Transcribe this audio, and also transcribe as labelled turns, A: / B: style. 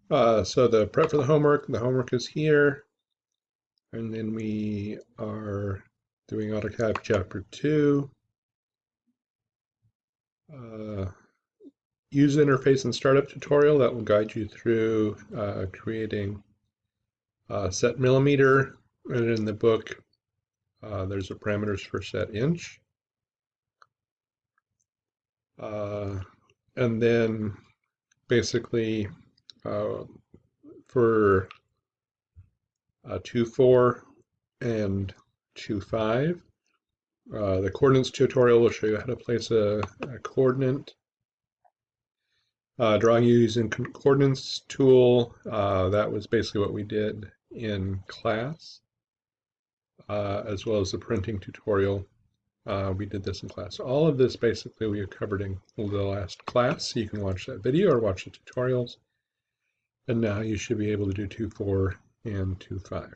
A: So the prep for the homework is here. And then we are doing AutoCAD Chapter 2. User interface and startup tutorial that will guide you through creating set millimeter. And in the book, there's the parameters for set inch. And then basically for 2.4 and 2.5, the coordinates tutorial will show you how to place a coordinate. Drawing using coordinates tool, that was basically what we did in class, as well as the printing tutorial. We did this in class. All of this basically we covered in the last class, so you can watch that video or watch the tutorials. And now you should be able to do 2.4 and 2.5.